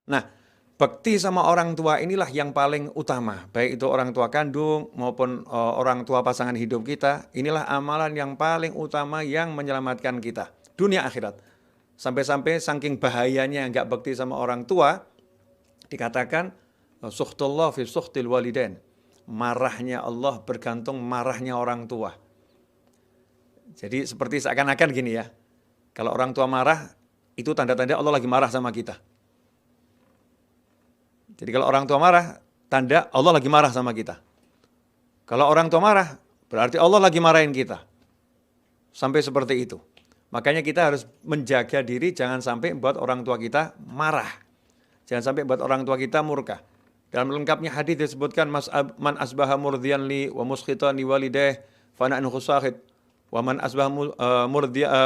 Nah, bakti sama orang tua inilah yang paling utama, baik itu orang tua kandung maupun orang tua pasangan hidup kita. Inilah amalan yang paling utama yang menyelamatkan kita dunia akhirat. Sampai-sampai saking bahayanya nggak bakti sama orang tua, dikatakan sukhtullah fi sukhtil walidain. Marahnya Allah bergantung marahnya orang tua. Jadi seperti seakan-akan gini ya. Kalau orang tua marah, itu tanda-tanda Allah lagi marah sama kita. Jadi kalau orang tua marah, tanda Allah lagi marah sama kita. Kalau orang tua marah, berarti Allah lagi marahin kita. Sampai seperti itu. Makanya kita harus menjaga diri, jangan sampai buat orang tua kita marah. Jangan sampai buat orang tua kita murka. Dalam lengkapnya hadis disebutkan, man asbaha murdiyan li wa muskhitan li walidayh fana anhu sakhit. Wa man asbaha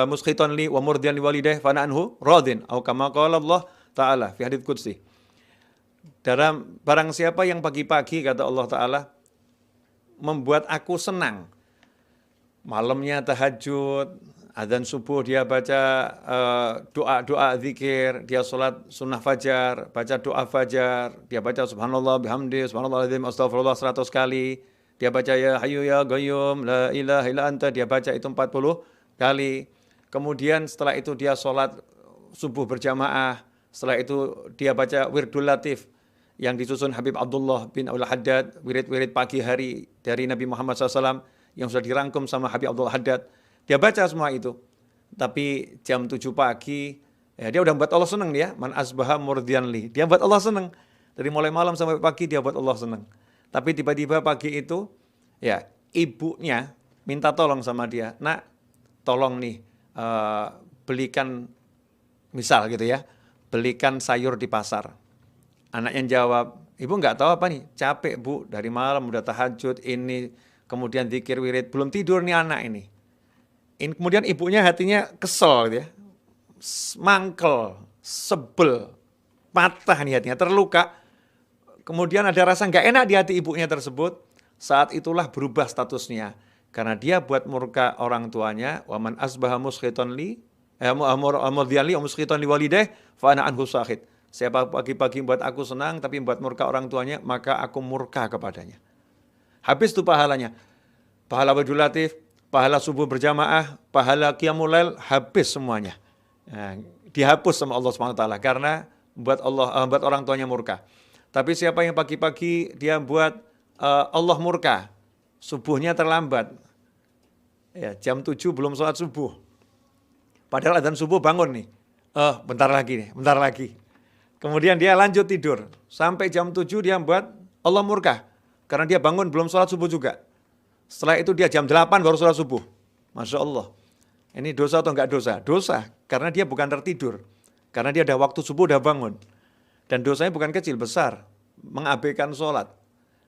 muskhitan li wa murdiyan li walidayh fana anhu radin. Atau kama qala Allah Ta'ala fi hadits qudsi. Dalam barang siapa yang pagi-pagi, kata Allah Ta'ala, membuat aku senang. Malamnya tahajud, adzan subuh dia baca doa-doa zikir, dia sholat sunnah fajar, baca doa fajar, dia baca subhanallah bihamdi, subhanallahadzim, astagfirullah 100 kali, dia baca ya hayyu ya qayyum, la ilaha illa anta, dia baca itu 40 kali. Kemudian setelah itu dia sholat subuh berjamaah, setelah itu dia baca wirdul latif, yang disusun Habib Abdullah bin Al-Haddad, wirid-wirid pagi hari dari Nabi Muhammad SAW, yang sudah dirangkum sama Habib Abdullah Haddad. Dia baca semua itu. Tapi jam 7 pagi, ya dia udah buat Allah senang dia. Man asbaha murdiyan li. Dia buat Allah senang. Dari mulai malam sampai pagi dia buat Allah senang. Tapi tiba-tiba pagi itu, ya ibunya minta tolong sama dia. Nak, tolong nih belikan, misal gitu ya, belikan sayur di pasar. Anaknya jawab, ibu nggak tahu apa nih, capek bu, dari malam udah tahajud ini, kemudian zikir wirid, belum tidur nih anak ini. Kemudian ibunya hatinya kesel gitu ya, mangkel, sebel, patah nih hatinya, terluka. Kemudian ada rasa nggak enak di hati ibunya tersebut. Saat itulah berubah statusnya, karena dia buat murka orang tuanya. Waman asbaha muskhitan li, murdiyan li muskhitan li walidayh fa ana anhu sakhit. Siapa pagi-pagi buat aku senang, tapi buat murka orang tuanya, maka aku murka kepadanya. Habis itu pahalanya. Pahala wirdul latif, pahala subuh berjamaah, pahala qiyamul lail, habis semuanya. Nah, dihapus sama Allah SWT karena buat orang tuanya murka. Tapi siapa yang pagi-pagi dia buat Allah murka, subuhnya terlambat. Ya, jam 7 belum sholat subuh. Padahal adzan subuh bangun nih. Bentar lagi. Kemudian dia lanjut tidur. Sampai jam 7 dia buat Allah murka. Karena dia bangun belum sholat subuh juga. Setelah itu dia jam 8 baru sholat subuh. Masya Allah. Ini dosa atau enggak dosa? Dosa. Karena dia bukan tertidur. Karena dia udah waktu subuh udah bangun. Dan dosanya bukan kecil, besar. Mengabaikan sholat.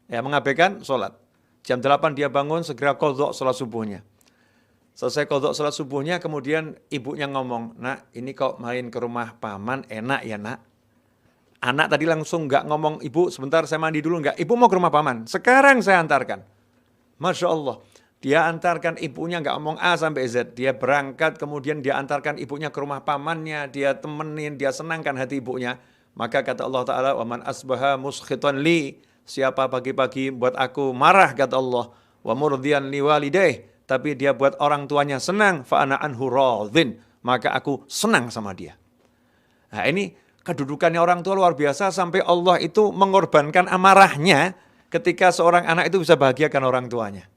Ya, mengabaikan sholat. Jam 8 dia bangun, segera qadha sholat subuhnya. Selesai qadha sholat subuhnya, kemudian ibunya ngomong, nak ini kok main ke rumah paman enak ya nak. Anak tadi langsung nggak ngomong, ibu sebentar saya mandi dulu, nggak. Ibu mau ke rumah paman, sekarang saya antarkan. Masya Allah, dia antarkan ibunya, nggak ngomong A sampai Z. Dia berangkat, kemudian dia antarkan ibunya ke rumah pamannya, dia temenin, dia senangkan hati ibunya. Maka kata Allah Ta'ala, waman asbaha muskhitan li, siapa pagi-pagi buat aku marah, kata Allah, wa murdiyan li walidayh, tapi dia buat orang tuanya senang, fa ana anhu radhin, maka aku senang sama dia. Nah ini kedudukannya orang tua luar biasa, sampai Allah itu mengorbankan amarahnya ketika seorang anak itu bisa bahagiakan orang tuanya.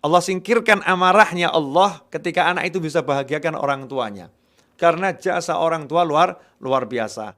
Allah singkirkan amarahnya Allah ketika anak itu bisa bahagiakan orang tuanya. Karena jasa orang tua luar biasa.